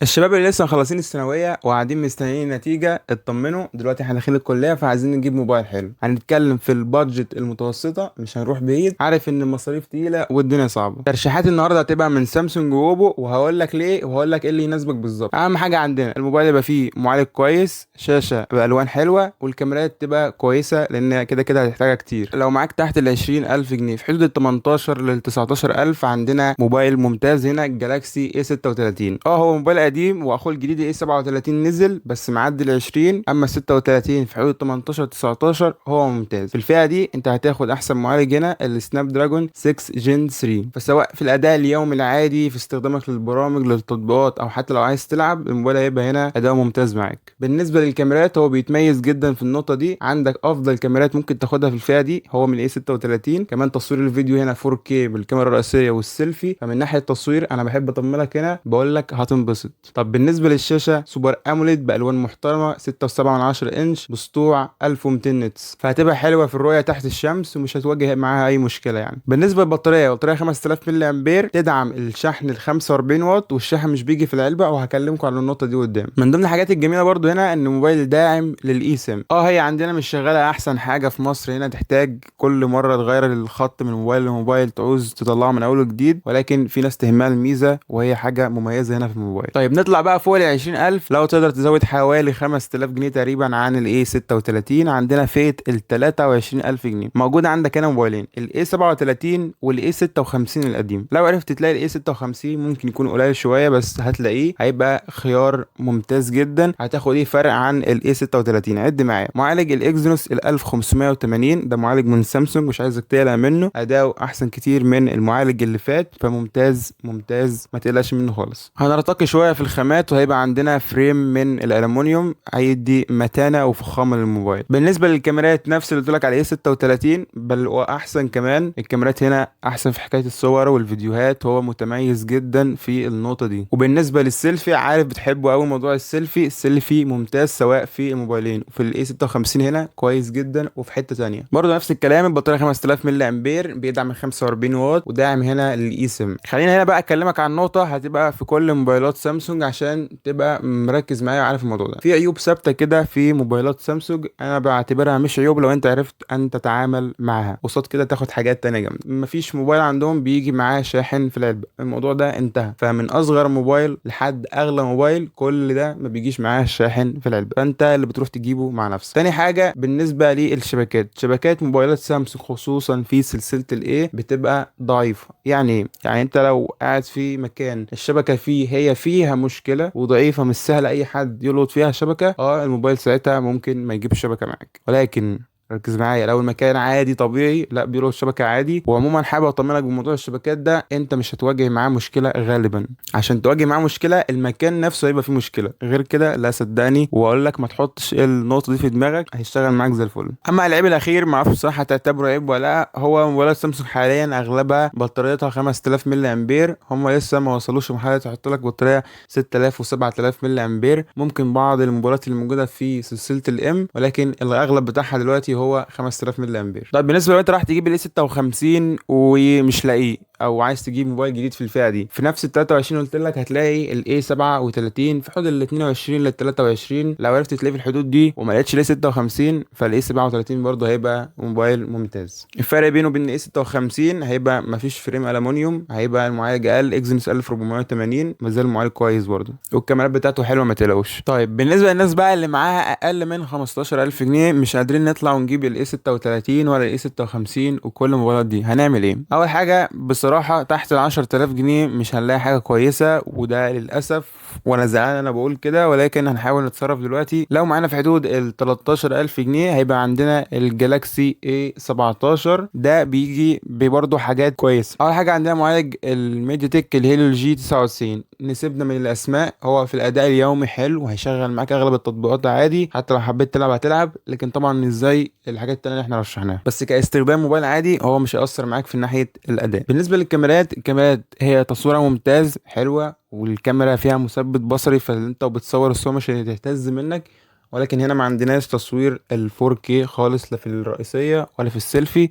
الشباب اللي لسه مخلصين الثانويه وقاعدين مستنيين النتيجه اطمنوا، دلوقتي احنا داخلين الكليه فعايزين نجيب موبايل حلو. هنتكلم في البادجت المتوسطه، مش هنروح بعيد. عارف ان المصاريف تقيله والدنيا صعبه. ترشيحات النهارده هتبقى من سامسونج وأوبو، وهقول لك ليه وهقول لك ايه اللي يناسبك بالظبط. اهم حاجه عندنا الموبايل يبقى فيه معالج كويس، شاشه بالوان حلوه، والكاميرات تبقى كويسه لان كده كده هتحتاجها كتير. لو معاك تحت ال 20,000 جنيه في حدود ال 18 لل 19,000 عندنا موبايل ممتاز هنا، الجالاكسي اي 36. هو موبايل قديم واخوه الجديد اي 37 نزل بس معدي ال 20. اما ال 36 في حدود 18 19 هو ممتاز. في الفئه دي انت هتاخد احسن معالج هنا السناب دراجون 6 جن 3. فسواء في الاداء اليومي العادي في استخدامك للبرامج للتطبيقات او حتى لو عايز تلعب، الموبايل هيبقى هنا اداؤه ممتاز معاك. بالنسبه للكاميرات هو بيتميز جدا في النقطه دي. عندك افضل كاميرات ممكن تاخدها في الفئه دي هو من اي 36. كمان تصوير الفيديو هنا 4K بالكاميرا الرئيسيه والسيلفي. فمن ناحيه التصوير انا بحب اطمنك هنا، بقول لك هتنبسط. طب بالنسبه للشاشه سوبر اموليد بالوان محترمه 6.7 انش بسطوع 1200 نتس، فهتبقى حلوه في الرؤيه تحت الشمس ومش هتواجه معاها اي مشكله يعني. بالنسبه للبطاريه، بطاريه 5000 ملي امبير تدعم الشحن ال 45 واط، والشحن مش بيجي في العلبه، وهكلمكم على النقطه دي قدام. من ضمن الحاجات الجميله برضو هنا ان الموبايل داعم للاي سيم. هي عندنا مش شغاله احسن حاجه في مصر هنا، تحتاج كل مره تغير الخط من موبايل لموبايل، تعوز تطلعه من اول وجديد، ولكن في ناس تهمها الميزه وهي حاجه مميزه هنا في الموبايل. طيب نطلع بقى فوق ال 20,000. لو تقدر تزود حوالي 5000 جنيه تقريبا عن الاي 36، عندنا فئه ال 23,000 جنيه. موجود عندك هنا موبايلين، الاي 37 والاي 56 القديم. لو عرفت تلاقي الاي 56 ممكن يكون قليل شويه، بس هتلاقيه هيبقى خيار ممتاز جدا. هتاخد ايه فرق عن الاي 36؟ عد معايا. معالج الاكزينوس ال 1580 ده معالج من سامسونج، مش عايزك تقلق منه، اداؤه احسن كتير من المعالج اللي فات، فممتاز ممتاز ما تقلقش منه خالص. هنرتقي شويه في الخامات وهيبقى عندنا فريم من الالومنيوم هيدي متانه وفخامه للموبايل. بالنسبه للكاميرات نفس اللي قلت لك على ايه 36، بل واحسن كمان. الكاميرات هنا احسن في حكايه الصور والفيديوهات، هو متميز جدا في النقطه دي. وبالنسبه للسيلفي، عارف بتحبه قوي موضوع السيلفي. السيلفي ممتاز سواء في الموبايلين، وفي الاي 56 هنا كويس جدا، وفي حته تانية برضه نفس الكلام. البطاريه 5000 ملي امبير بيدعم 45 واط، وداعم هنا للاي سيم. خلينا هنا بقى اكلمك عن نقطه هتبقى في كل موبايلات سامسونج عشان تبقى مركز معايا وعارف الموضوع ده. في عيوب ثابته كده في موبايلات سامسونج، انا بعتبرها مش عيوب لو انت عرفت ان تتعامل معاها، قصاد كده تاخد حاجات تانية جامده. مفيش موبايل عندهم بيجي معاه شاحن في العلبه، الموضوع ده انتهى. فمن اصغر موبايل لحد اغلى موبايل كل ده ما بيجيش معاه شاحن في العلبه، فانت اللي بتروح تجيبه مع نفسك. تاني حاجه بالنسبه للشبكات، شبكات موبايلات سامسونج خصوصا في سلسله الايه بتبقى ضعيفه. يعني ايه؟ يعني انت لو قاعد في مكان الشبكه فيه هي فيها مشكله وضعيفه، مش سهل اي حد يلقط فيها شبكه، الموبايل ساعتها ممكن ما يجيبش شبكه معاك. ولكن ركز معايا، لو المكان عادي طبيعي لا بيلقط الشبكه عادي. وعموما حابب اطمنك بموضوع الشبكات ده، انت مش هتواجه معاه مشكله غالبا. عشان تواجه معاه مشكله المكان نفسه هيبقى فيه مشكله، غير كده لا صدقني، واقول لك ما تحطش النقطه دي في دماغك، هيشتغل معاك زي الفل. اما العيب الاخير ما اعرفش بصراحه تعتبره عيب ولا لا، هو موبايلات سامسونج حاليا اغلبها بطاريتها 5000 ملي امبير. هم لسه ما وصلوش لمرحله تحط لك بطاريه 6000 و7000 ملي امبير. ممكن بعض الموبايلات اللي موجوده في سلسله الام، ولكن الاغلب بتاعها دلوقتي هو 5000 ملي امبير. طيب بالنسبه لو انت راح تجيب الاي 56 ومش لاقيه، او عايز تجيب موبايل جديد في الفئه دي، في نفس ال 23 قلت لك هتلاقي الاي 37 في حدود ال 22 لل 23. لو عرفت تلاقيه في الحدود دي وما لقيتش الاي 56، فالاي 37 برضه هيبقى موبايل ممتاز. الفرق بينه وبين الاي 56 هيبقى مفيش فريم الومنيوم، هيبقى المعالج اقل اكزينوس 1480، ما زال المعالج كويس برضه، والكاميرات بتاعته حلوه ما تقلقوش. طيب بالنسبه للناس بقى اللي معاها اقل من 15000 جنيه، مش قادرين نطلع ونجيب الاي 36 ولا الاي 56 وكل الموبايلات دي، هنعمل ايه؟ اول حاجه بصراحه تحت ال 10000 جنيه مش هنلاقي حاجه كويسه، وده للاسف وانا زعلان انا بقول كده، ولكن هنحاول نتصرف دلوقتي. لو معانا في حدود ال 13000 جنيه هيبقى عندنا الجالاكسي اي 17. ده بيجي برضه حاجات كويسه. اول حاجه عندنا معالج الميديا تك الهيليو جي 99. نسيبنا من الاسماء، هو في الاداء اليومي حلو وهيشغل معاك اغلب التطبيقات عادي، حتى لو حبيت تلعب هتلعب، لكن طبعا مش زي الحاجات التانية اللي احنا رشحناها. بس كاستخدام موبايل عادي هو مش هيأثر معاك في ناحية الأداء. بالنسبة للكاميرات، الكاميرات هي تصويرها ممتاز حلوة، والكاميرا فيها مثبت بصري، فانت وبتصور الصورة مش هتهتز منك. ولكن هنا ما عندناش تصوير ال 4K خالص، لا في الرئيسية ولا في السيلفي.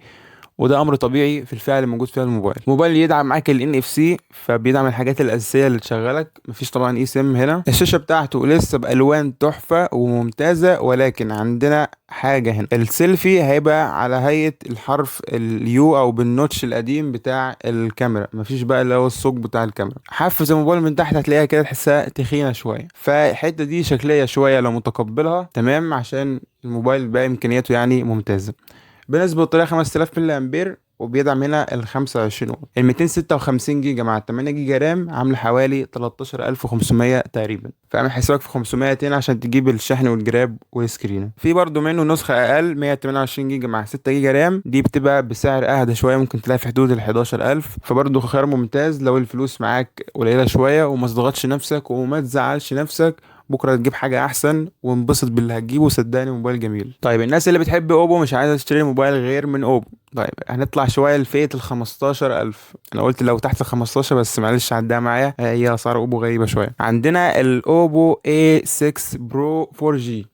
وده امر طبيعي في الفئه اللي موجود فيها الموبايل يدعم معاك ال NFC، فبيدعم الحاجات الاساسيه اللي تشغلك. مفيش طبعا اي سم هنا. الشاشه بتاعته لسه بالوان تحفه وممتازه، ولكن عندنا حاجه هنا، السيلفي هيبقى على هيئه الحرف اليو او بالنوتش القديم بتاع الكاميرا، مفيش بقى اللي هو الثقب بتاع الكاميرا. حافظ الموبايل من تحت هتلاقيها كده تحسها تخينه شويه، فالحته دي شكليه شويه لو متقبلها تمام، عشان الموبايل بقى امكانياته يعني ممتازه. بالنسبه للطريقه 5000 ملي امبير، وبيدعم هنا ال 25 واط. ال 256 جيجا مع 8 جيجا رام عامله حوالي 13500 تقريبا، فاعمل حسابك في 500 تاني عشان تجيب الشحن والجراب والسكرين. في برضو منه نسخه اقل 128 جيجا مع 6 جيجا رام، دي بتبقى بسعر اهدى شويه، ممكن تلاقي في حدود ال 11000، فبرضو خيار ممتاز لو الفلوس معاك قليله شويه وما تضغطش نفسك وما تزعلش نفسك، بكره تجيب حاجه احسن وانبسط باللي هتجيبه. صدقني موبايل جميل. طيب الناس اللي بتحب اوبو مش عايزه تشتري موبايل غير من اوبو، طيب هنطلع شويه لفئه ال 15000. انا قلت لو تحت ال 15 بس معلش عدها معايا، هي اسعار اوبو غريبه شويه. عندنا الاوبو A6 برو 4G،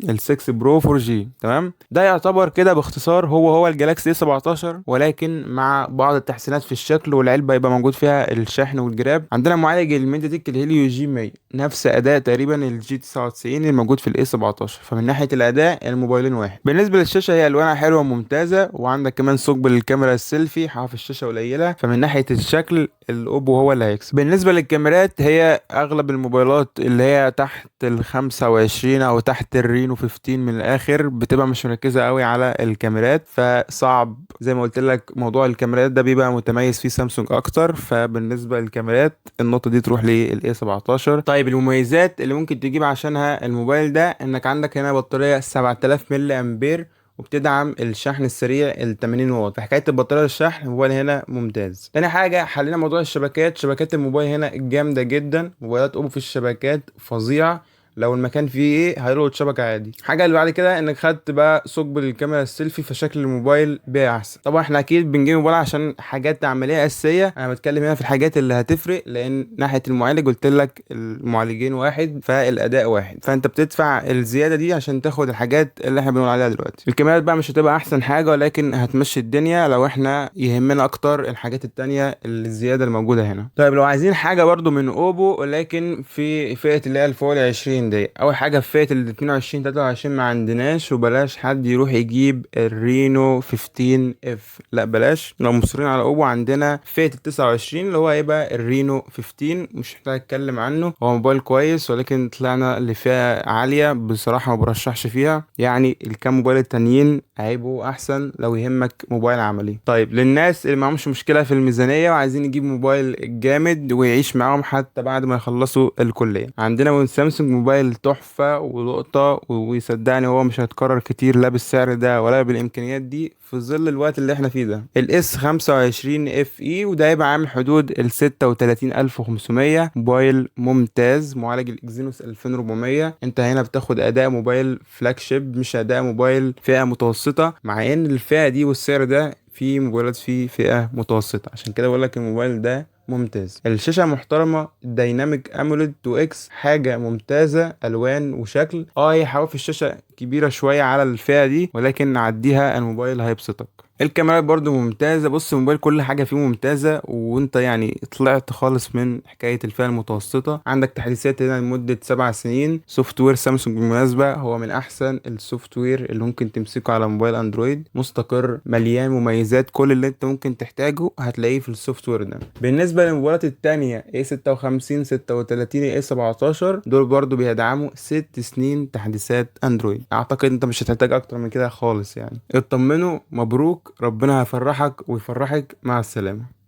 ال 6 برو 4G تمام. ده يعتبر كده باختصار هو الجالاكسي A17، ولكن مع بعض التحسينات في الشكل، والعلبه يبقى موجود فيها الشحن والجراب. عندنا معالج الميديا تك الهيليو جي 100، نفس اداء تقريبا الجي 99 الموجود في الاي 17، فمن ناحيه الاداء الموبايلين واحد. بالنسبه للشاشه هي الوانها حلوه وممتازه، وعندك كمان ثقب للكاميرا السيلفي، حواف الشاشه قليله، فمن ناحيه الشكل الاوبو هو اللي هيكسب. بالنسبه للكاميرات هي اغلب الموبايلات اللي هي تحت ال 25 او تحت الرينو 15 من الاخر بتبقى مش مركزه قوي على الكاميرات، فصعب زي ما قلت لك موضوع الكاميرات ده بيبقى متميز فيه سامسونج اكتر، فبالنسبه للكاميرات النقطه دي تروح للاي 17. طيب المميزات اللي ممكن تجيب عشانها الموبايل ده، انك عندك هنا بطاريه 7000 ملي امبير، وبتدعم الشحن السريع ال 80 واط. في حكايه البطاريه الشحن الموبايل هنا ممتاز. تاني حاجه حلينا موضوع الشبكات، شبكات الموبايل هنا جامده جدا، موبايلات اوبو في الشبكات فظيعه، لو المكان فيه ايه هيلقط شبكه عادي. حاجه اللي بعد كده انك خدت بقى ثقب للكاميرا السيلفي، فشكل الموبايل بقى احسن. طبعا احنا اكيد بنجيب موبايل عشان حاجات عمليه اساسيه، انا بتكلم هنا في الحاجات اللي هتفرق، لان ناحيه المعالج قلت لك المعالجين واحد فالاداء واحد، فانت بتدفع الزياده دي عشان تاخد الحاجات اللي احنا بنقول عليها دلوقتي. الكاميرات بقى مش هتبقى احسن حاجه، ولكن هتمشي الدنيا لو احنا يهمنا اكتر الحاجات التانية اللي الزياده الموجوده هنا. طيب لو عايزين حاجه برضو من اوبو، ولكن في فئه اللي هي الفوق 20 دي، اول حاجه في فئه ال 22 23 ما عندناش، وبلاش حد يروح يجيب الرينو 15 اف، لا بلاش، لو مصرين على اوبو عندنا فئه ال 29 اللي هو هيبقى الرينو 15، مش محتاج اتكلم عنه، هو موبايل كويس، ولكن طلعنا لفئه عاليه بصراحه ما برشحش فيها، يعني الكام موبايل التانيين هيبقوا احسن لو يهمك موبايل عملي. طيب للناس اللي معهمش مشكله في الميزانيه وعايزين يجيب موبايل جامد ويعيش معاهم حتى بعد ما يخلصوا الكليه، عندنا من سامسونج موبايل تحفه ولقطه، ويصدقني هو مش هيتكرر كتير لا بالسعر ده ولا بالامكانيات دي في ظل الوقت اللي احنا فيه ده. الاس 25 اف اي، وده هيبقى عامل حدود ال 36500. موبايل ممتاز، معالج الاكزينوس 2400. انت هنا بتاخد اداء موبايل فلاج شيب، مش اداء موبايل فئة متوسطة، مع ان الفئة دي والسعر ده في موبايلات في فئة متوسطة، عشان كده بقول لك الموبايل ده ممتاز. الشاشة محترمة، دايناميك اموليد 2 اكس، حاجة ممتازة، الوان وشكل. هي حواف الشاشة كبيرة شوية على الفئة دي، ولكن نعديها الموبايل هيبسطك. الكاميرات برضو ممتازة، بص الموبايل كل حاجة فيه ممتازة، وانت يعني طلعت خالص من حكاية الفئة المتوسطة. عندك تحديثات هنا لمدة 7 سنين. سوفت وير سامسونج بالمناسبة هو من احسن السوفت وير اللي ممكن تمسكه على موبايل اندرويد، مستقر مليان مميزات، كل اللي انت ممكن تحتاجه هتلاقيه في السوفت وير ده. بالنسبة للموبايلات التانية A56 36 A17، دول برضو بيدعموا 6 سنين تحديثات اندرويد، اعتقد انت مش هتحتاج اكتر من كده خالص يعني. اطمنوا، مبروك، ربنا هيفرحك ويفرحك، مع السلامة.